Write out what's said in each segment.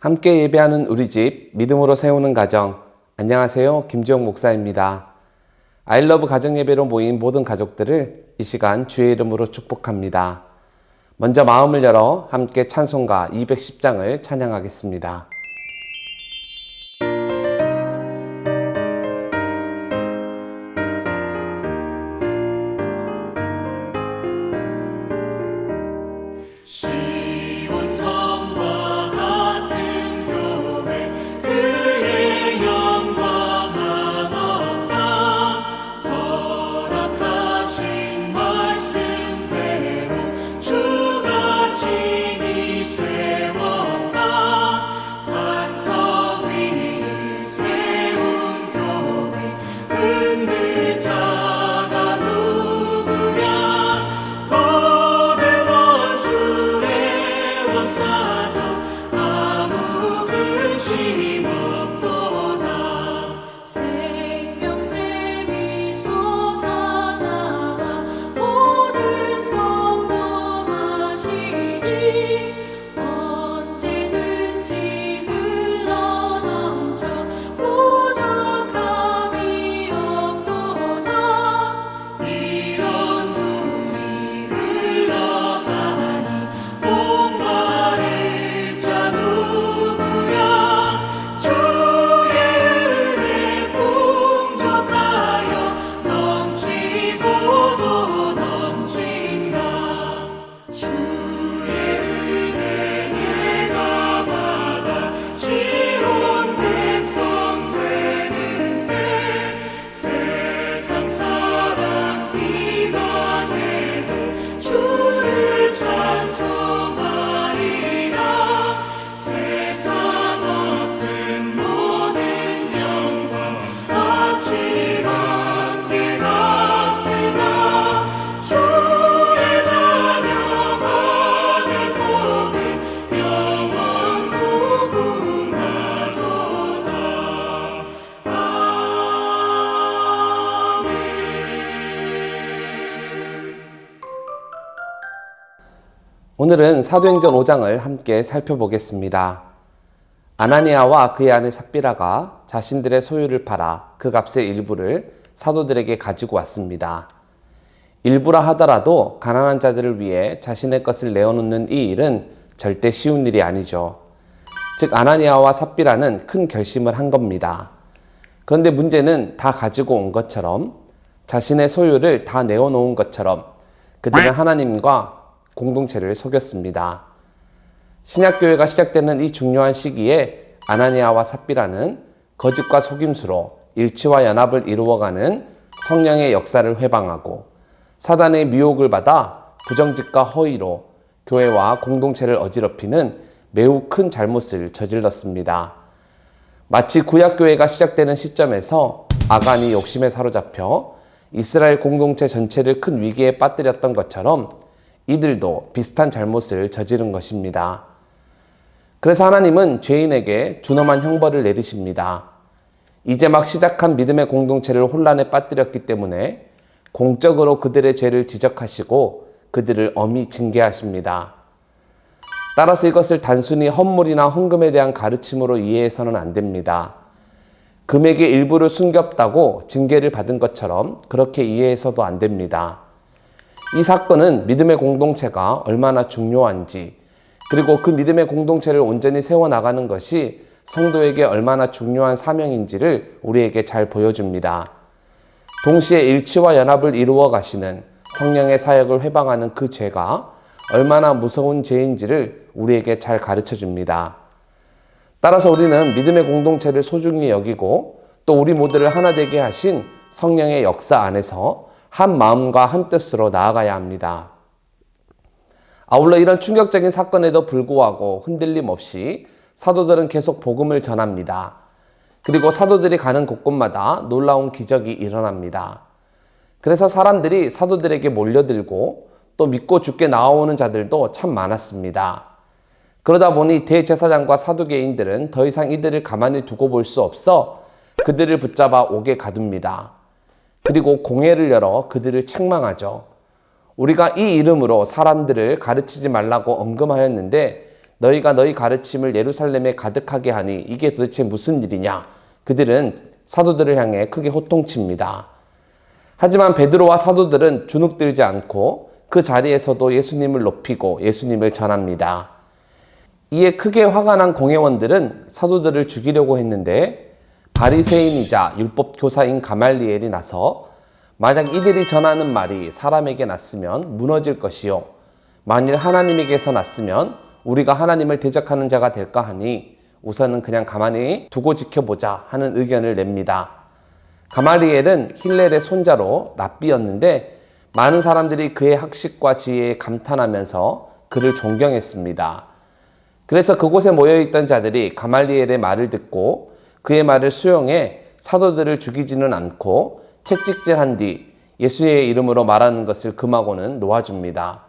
함께 예배하는 우리 집, 믿음으로 세우는 가정. 안녕하세요. 김지영 목사입니다. 아이러브 가정예배로 모인 모든 가족들을 이 시간 주의 이름으로 축복합니다. 먼저 마음을 열어 함께 찬송가 210장을 찬양하겠습니다. 오늘은 사도행전 5장을 함께 살펴보겠습니다. 아나니아와 그의 아내 삽비라가 자신들의 소유를 팔아 그 값의 일부를 사도들에게 가지고 왔습니다. 일부라 하더라도 가난한 자들을 위해 자신의 것을 내어놓는 이 일은 절대 쉬운 일이 아니죠. 즉 아나니아와 삽비라는 큰 결심을 한 겁니다. 그런데 문제는 다 가지고 온 것처럼, 자신의 소유를 다 내어놓은 것처럼 그들은 하나님과 공동체를 속였습니다. 신약교회가 시작되는 이 중요한 시기에 아나니아와 삽비라는 거짓과 속임수로 일치와 연합을 이루어가는 성령의 역사를 회방하고 사단의 미혹을 받아 부정직과 허위로 교회와 공동체를 어지럽히는 매우 큰 잘못을 저질렀습니다. 마치 구약교회가 시작되는 시점에서 아간이 욕심에 사로잡혀 이스라엘 공동체 전체를 큰 위기에 빠뜨렸던 것처럼 이들도 비슷한 잘못을 저지른 것입니다. 그래서 하나님은 죄인에게 준엄한 형벌을 내리십니다. 이제 막 시작한 믿음의 공동체를 혼란에 빠뜨렸기 때문에 공적으로 그들의 죄를 지적하시고 그들을 엄히 징계하십니다. 따라서 이것을 단순히 헌물이나 헌금에 대한 가르침으로 이해해서는 안 됩니다. 금액의 일부를 숨겼다고 징계를 받은 것처럼 그렇게 이해해서도 안 됩니다. 이 사건은 믿음의 공동체가 얼마나 중요한지, 그리고 그 믿음의 공동체를 온전히 세워나가는 것이 성도에게 얼마나 중요한 사명인지를 우리에게 잘 보여줍니다. 동시에 일치와 연합을 이루어 가시는 성령의 사역을 회방하는 그 죄가 얼마나 무서운 죄인지를 우리에게 잘 가르쳐 줍니다. 따라서 우리는 믿음의 공동체를 소중히 여기고 또 우리 모두를 하나 되게 하신 성령의 역사 안에서 한 마음과 한 뜻으로 나아가야 합니다. 아울러 이런 충격적인 사건에도 불구하고 흔들림 없이 사도들은 계속 복음을 전합니다. 그리고 사도들이 가는 곳곳마다 놀라운 기적이 일어납니다. 그래서 사람들이 사도들에게 몰려들고 또 믿고 죽게 나오는 자들도 참 많았습니다. 그러다 보니 대제사장과 사두개인들은 더 이상 이들을 가만히 두고 볼 수 없어 그들을 붙잡아 옥에 가둡니다. 그리고 공회를 열어 그들을 책망하죠. 우리가 이 이름으로 사람들을 가르치지 말라고 언금하였는데 너희가 너희 가르침을 예루살렘에 가득하게 하니 이게 도대체 무슨 일이냐? 그들은 사도들을 향해 크게 호통칩니다. 하지만 베드로와 사도들은 주눅들지 않고 그 자리에서도 예수님을 높이고 예수님을 전합니다. 이에 크게 화가 난 공회원들은 사도들을 죽이려고 했는데 바리새인이자 율법 교사인 가말리엘이 나서 만약 이들이 전하는 말이 사람에게 났으면 무너질 것이요 만일 하나님에게서 났으면 우리가 하나님을 대적하는 자가 될까 하니 우선은 그냥 가만히 두고 지켜보자 하는 의견을 냅니다. 가말리엘은 힐렐의 손자로 랍비였는데 많은 사람들이 그의 학식과 지혜에 감탄하면서 그를 존경했습니다. 그래서 그곳에 모여있던 자들이 가말리엘의 말을 듣고 그의 말을 수용해 사도들을 죽이지는 않고 채찍질한 뒤 예수의 이름으로 말하는 것을 금하고는 놓아줍니다.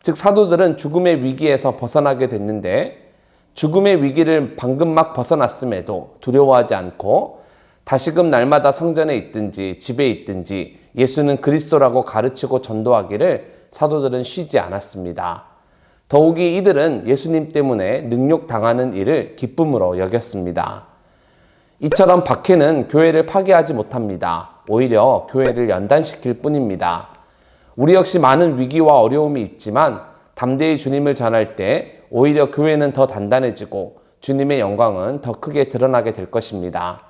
즉 사도들은 죽음의 위기에서 벗어나게 됐는데 죽음의 위기를 방금 막 벗어났음에도 두려워하지 않고 다시금 날마다 성전에 있든지 집에 있든지 예수는 그리스도라고 가르치고 전도하기를 사도들은 쉬지 않았습니다. 더욱이 이들은 예수님 때문에 능욕당하는 일을 기쁨으로 여겼습니다. 이처럼 박해는 교회를 파괴하지 못합니다. 오히려 교회를 연단시킬 뿐입니다. 우리 역시 많은 위기와 어려움이 있지만 담대히 주님을 전할 때 오히려 교회는 더 단단해지고 주님의 영광은 더 크게 드러나게 될 것입니다.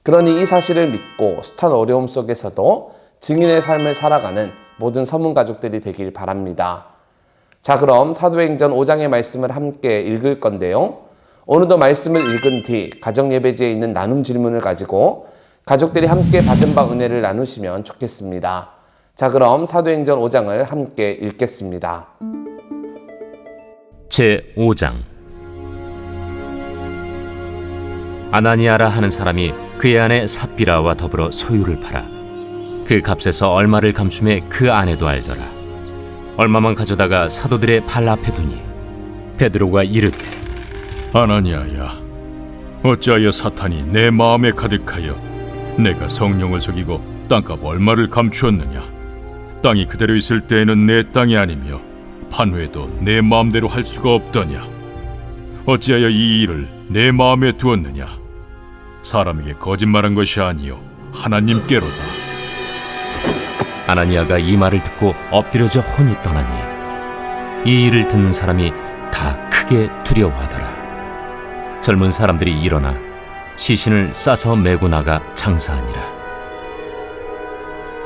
그러니 이 사실을 믿고 숱한 어려움 속에서도 증인의 삶을 살아가는 모든 서문 가족들이 되길 바랍니다. 자, 그럼 사도행전 5장의 말씀을 함께 읽을 건데요. 오늘도 말씀을 읽은 뒤 가정예배지에 있는 나눔 질문을 가지고 가족들이 함께 받은 바 은혜를 나누시면 좋겠습니다. 자, 그럼 사도행전 5장을 함께 읽겠습니다. 제5장. 아나니아라 하는 사람이 그의 아내 삽비라와 더불어 소유를 팔아 그 값에서 얼마를 감춤해 그 아내도 알더라. 얼마만 가져다가 사도들의 발 앞에 두니 베드로가 이르되 아나니아야, 어찌하여 사탄이 내 마음에 가득하여 내가 성령을 속이고 땅값 얼마를 감추었느냐? 땅이 그대로 있을 때에는 내 땅이 아니며 판회도 내 마음대로 할 수가 없더냐? 어찌하여 이 일을 내 마음에 두었느냐? 사람에게 거짓말한 것이 아니요 하나님께로다. 아나니아가 이 말을 듣고 엎드려져 혼이 떠나니 이 일을 듣는 사람이 다 크게 두려워하더라. 젊은 사람들이 일어나 시신을 싸서 메고 나가 장사하니라.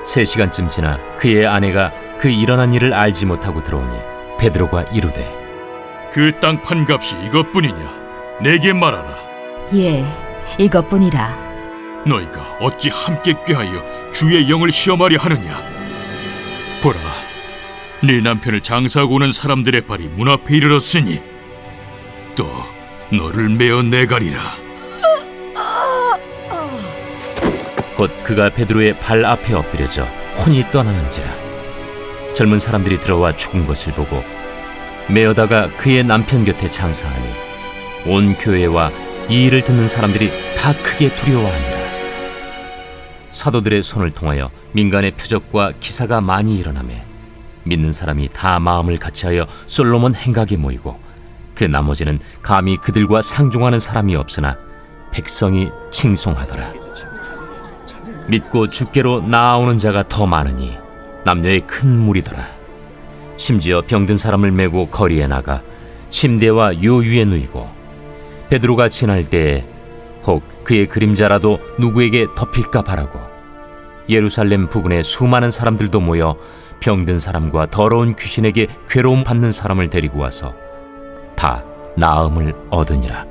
3시간쯤 지나 그의 아내가 그 일어난 일을 알지 못하고 들어오니 베드로가 이르되 그 땅 판값이 이것뿐이냐? 내게 말하라. 예, 이것뿐이라. 너희가 어찌 함께 꾀하여 주의 영을 시험하려 하느냐? 보라, 네 남편을 장사하고 오는 사람들의 발이 문 앞에 이르렀으니 또 너를 메어 내가리라. 곧 그가 베드로의 발 앞에 엎드려져 혼이 떠나는지라. 젊은 사람들이 들어와 죽은 것을 보고 메어다가 그의 남편 곁에 장사하니 온 교회와 이 일을 듣는 사람들이 다 크게 두려워하니라. 사도들의 손을 통하여 민간의 표적과 기사가 많이 일어나매 믿는 사람이 다 마음을 같이하여 솔로몬 행각에 모이고 그 나머지는 감히 그들과 상종하는 사람이 없으나 백성이 칭송하더라. 믿고 주께로 나아오는 자가 더 많으니 남녀의 큰 무리더라. 심지어 병든 사람을 메고 거리에 나가 침대와 요 위에 누이고 베드로가 지날 때에 혹 그의 그림자라도 누구에게 덮일까 바라고 예루살렘 부근에 수많은 사람들도 모여 병든 사람과 더러운 귀신에게 괴로움 받는 사람을 데리고 와서 다 나음을 얻으니라.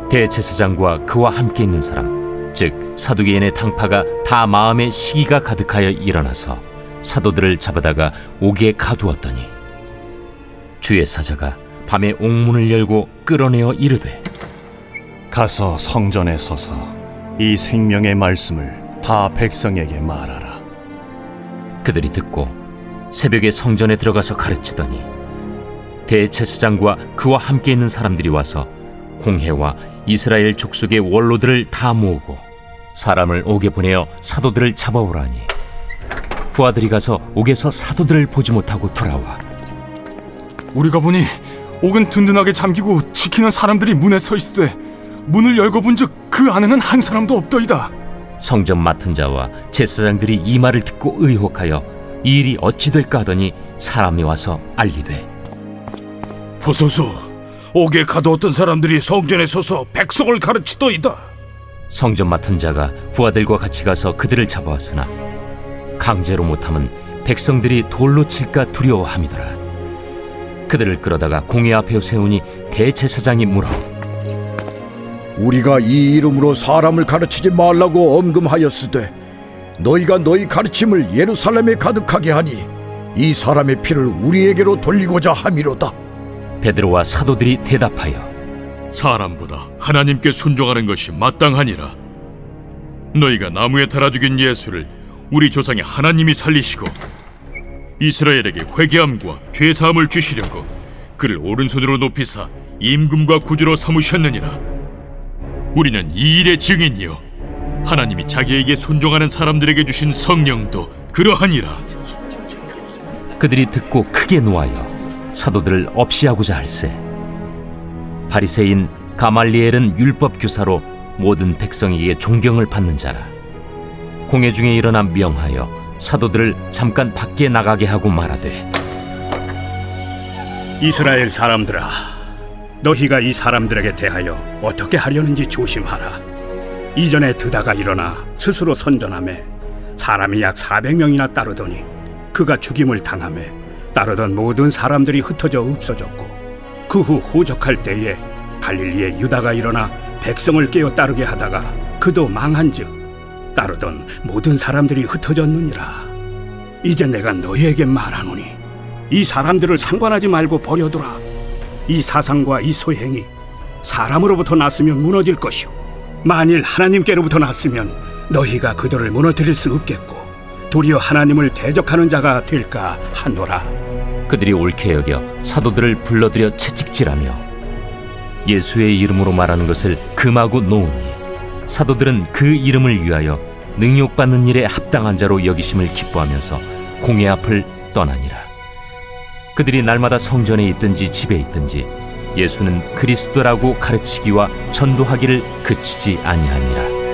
대제사장과 그와 함께 있는 사람, 즉 사두개인의 당파가 다 마음에 시기가 가득하여 일어나서 사도들을 잡아다가 옥에 가두었더니 주의 사자가 밤에 옥문을 열고 끌어내어 이르되 가서 성전에 서서 이 생명의 말씀을 다 백성에게 말하라. 그들이 듣고 새벽에 성전에 들어가서 가르치더니 대제사장과 그와 함께 있는 사람들이 와서 공회와 이스라엘 족속의 원로들을 다 모으고 사람을 옥에 보내어 사도들을 잡아오라니 부하들이 가서 옥에서 사도들을 보지 못하고 돌아와 우리가 보니 옥은 든든하게 잠기고 지키는 사람들이 문에 서 있으되 문을 열고 본즉 그 안에는 한 사람도 없더이다. 성전 맡은 자와 제사장들이 이 말을 듣고 의혹하여 이 일이 어찌 될까 하더니 사람이 와서 알리되 보소서, 옥에 가두었던 사람들이 성전에 서서 백성을 가르치더이다. 성전 맡은 자가 부하들과 같이 가서 그들을 잡아왔으나 강제로 못함은 백성들이 돌로 칠까 두려워함이더라. 그들을 끌어다가 공회 앞에 세우니 대제사장이 물어 우리가 이 이름으로 사람을 가르치지 말라고 엄금하였으되 너희가 너희 가르침을 예루살렘에 가득하게 하니 이 사람의 피를 우리에게로 돌리고자 함이로다. 베드로와 사도들이 대답하여 사람보다 하나님께 순종하는 것이 마땅하니라. 너희가 나무에 달아 죽인 예수를 우리 조상의 하나님이 살리시고 이스라엘에게 회개함과 죄사함을 주시려고 그를 오른손으로 높이사 임금과 구주로 삼으셨느니라. 우리는 이 일의 증인이요 하나님이 자기에게 순종하는 사람들에게 주신 성령도 그러하니라. 그들이 듣고 크게 노하여 사도들을 없이하고자 할세. 바리새인 가말리엘은 율법 교사로 모든 백성에게 존경을 받는 자라. 공회 중에 일어나 명하여 사도들을 잠깐 밖에 나가게 하고 말하되 이스라엘 사람들아, 너희가 이 사람들에게 대하여 어떻게 하려는지 조심하라. 이전에 드다가 일어나 스스로 선전하매 사람이 약 400명이나 따르더니 그가 죽임을 당하매 따르던 모든 사람들이 흩어져 없어졌고 그 후 호적할 때에 갈릴리에 유다가 일어나 백성을 깨어 따르게 하다가 그도 망한즉 따르던 모든 사람들이 흩어졌느니라. 이제 내가 너희에게 말하노니 이 사람들을 상관하지 말고 버려두라. 이 사상과 이 소행이 사람으로부터 났으면 무너질 것이요 만일 하나님께로부터 났으면 너희가 그들을 무너뜨릴 수 없겠고 도리어 하나님을 대적하는 자가 될까 하노라. 그들이 옳게 여겨 사도들을 불러들여 채찍질하며 예수의 이름으로 말하는 것을 금하고 놓으니 사도들은 그 이름을 위하여 능욕받는 일에 합당한 자로 여기심을 기뻐하면서 공회 앞을 떠나니라. 그들이 날마다 성전에 있든지 집에 있든지 예수는 그리스도라고 가르치기와 전도하기를 그치지 아니하니라.